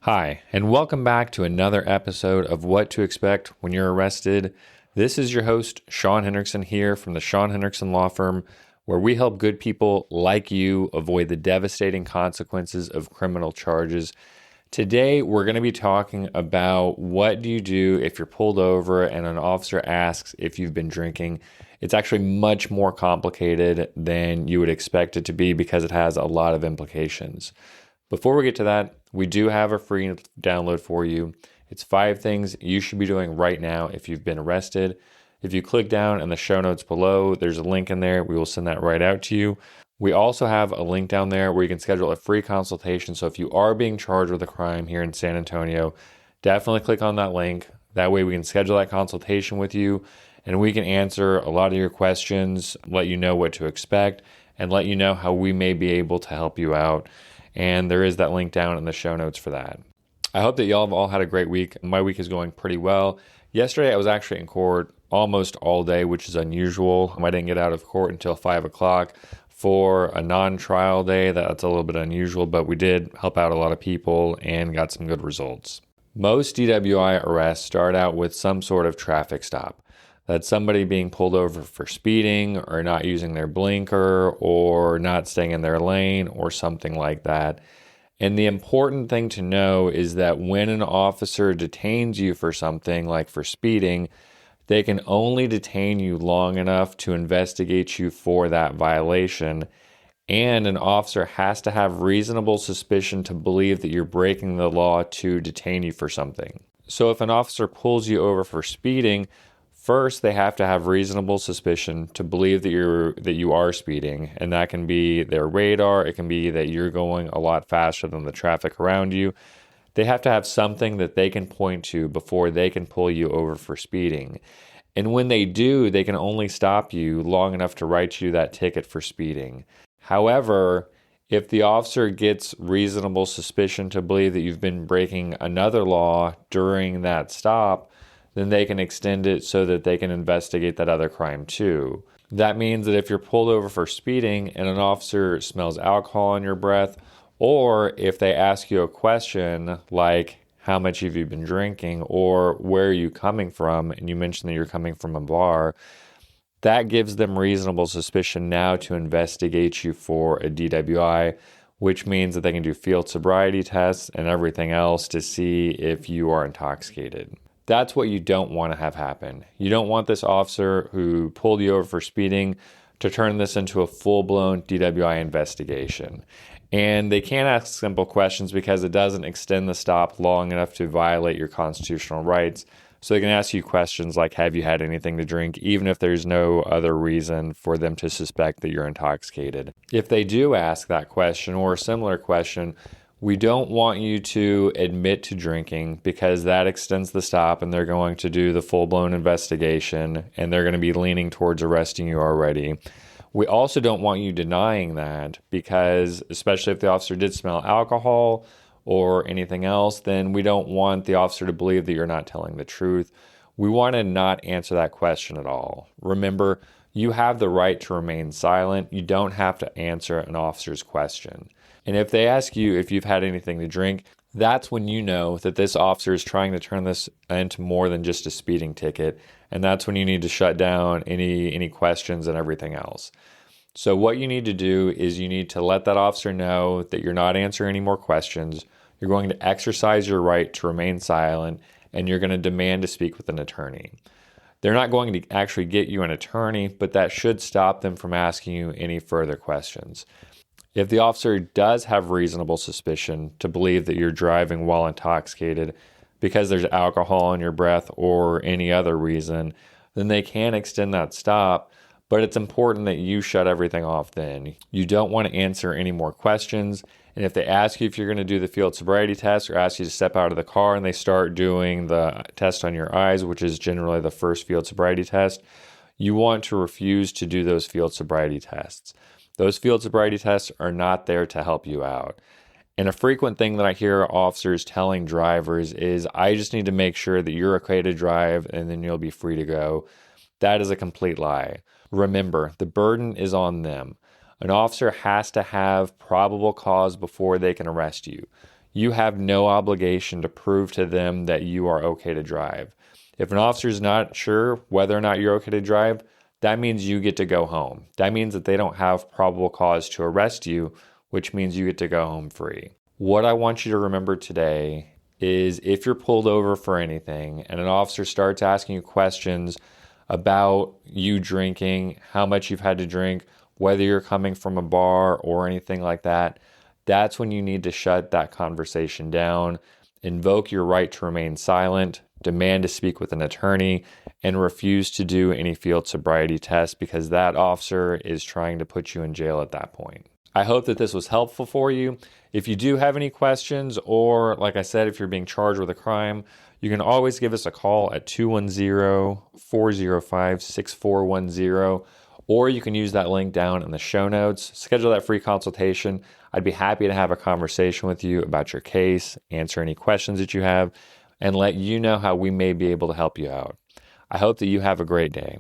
Hi, and welcome back to another episode of What to Expect When You're Arrested. This is your host, Sean Hendrickson, here from the Sean Hendrickson Law Firm, where we help good people like you avoid the devastating consequences of criminal charges. Today, we're going to be talking about what do you do if you're pulled over and an officer asks if you've been drinking. It's actually much more complicated than you would expect it to be because it has a lot of implications. Before we get to that, we do have a free download for you. It's 5 things you should be doing right now if you've been arrested. If you click down in the show notes below, there's a link in there. We will send that right out to you. We also have a link down there where you can schedule a free consultation. So if you are being charged with a crime here in San Antonio, definitely click on that link. That way we can schedule that consultation with you and we can answer a lot of your questions, let you know what to expect, and let you know how we may be able to help you out. And there is that link down in the show notes for that. I hope that y'all have all had a great week. My week is going pretty well. Yesterday, I was actually in court almost all day, which is unusual. I didn't get out of court until 5 o'clock for a non-trial day. That's a little bit unusual, but we did help out a lot of people and got some good results. Most DWI arrests start out with some sort of traffic stop. That's somebody being pulled over for speeding or not using their blinker or not staying in their lane or something like that. And the important thing to know is that when an officer detains you for something like for speeding, they can only detain you long enough to investigate you for that violation. And an officer has to have reasonable suspicion to believe that you're breaking the law to detain you for something. So if an officer pulls you over for speeding, first, they have to have reasonable suspicion to believe that you are speeding, and that can be their radar. It can be that you're going a lot faster than the traffic around you. They have to have something that they can point to before they can pull you over for speeding. And when they do, they can only stop you long enough to write you that ticket for speeding. However, if the officer gets reasonable suspicion to believe that you've been breaking another law during that stop, then they can extend it so that they can investigate that other crime too. That means that if you're pulled over for speeding and an officer smells alcohol in your breath, or if they ask you a question like, how much have you been drinking, or where are you coming from, and you mention that you're coming from a bar, that gives them reasonable suspicion now to investigate you for a DWI, which means that they can do field sobriety tests and everything else to see if you are intoxicated. That's what you don't want to have happen. You don't want this officer who pulled you over for speeding to turn this into a full-blown DWI investigation. And they can't ask simple questions because it doesn't extend the stop long enough to violate your constitutional rights. So they can ask you questions like, have you had anything to drink, even if there's no other reason for them to suspect that you're intoxicated. If they do ask that question or a similar question, we don't want you to admit to drinking because that extends the stop and they're going to do the full-blown investigation and they're going to be leaning towards arresting you already. We also don't want you denying that because, especially if the officer did smell alcohol or anything else, then we don't want the officer to believe that you're not telling the truth. We want to not answer that question at all. Remember, you have the right to remain silent. You don't have to answer an officer's question. And if they ask you if you've had anything to drink, that's when you know that this officer is trying to turn this into more than just a speeding ticket. And that's when you need to shut down any questions and everything else. So what you need to do is you need to let that officer know that you're not answering any more questions. You're going to exercise your right to remain silent, and you're going to demand to speak with an attorney. They're not going to actually get you an attorney, but that should stop them from asking you any further questions. If the officer does have reasonable suspicion to believe that you're driving while intoxicated because there's alcohol in your breath or any other reason, then they can extend that stop, but it's important that you shut everything off then. You don't want to answer any more questions, and if they ask you if you're going to do the field sobriety test or ask you to step out of the car and they start doing the test on your eyes, which is generally the first field sobriety test, you want to refuse to do those field sobriety tests. Those field sobriety tests are not there to help you out. And a frequent thing that I hear officers telling drivers is, I just need to make sure that you're okay to drive and then you'll be free to go. That is a complete lie. Remember, the burden is on them. An officer has to have probable cause before they can arrest you. you have no obligation to prove to them that you are okay to drive. If an officer is not sure whether or not you're okay to drive, that means you get to go home. That means that they don't have probable cause to arrest you, which means you get to go home free. What I want you to remember today is if you're pulled over for anything and an officer starts asking you questions about you drinking, how much you've had to drink, whether you're coming from a bar or anything like that, that's when you need to shut that conversation down, invoke your right to remain silent, demand to speak with an attorney, and refuse to do any field sobriety tests because that officer is trying to put you in jail at that point. I hope that this was helpful for you. If you do have any questions, or like I said, if you're being charged with a crime, you can always give us a call at 210-405-6410, or you can use that link down in the show notes. Schedule that free consultation. I'd be happy to have a conversation with you about your case, answer any questions that you have, and let you know how we may be able to help you out. I hope that you have a great day.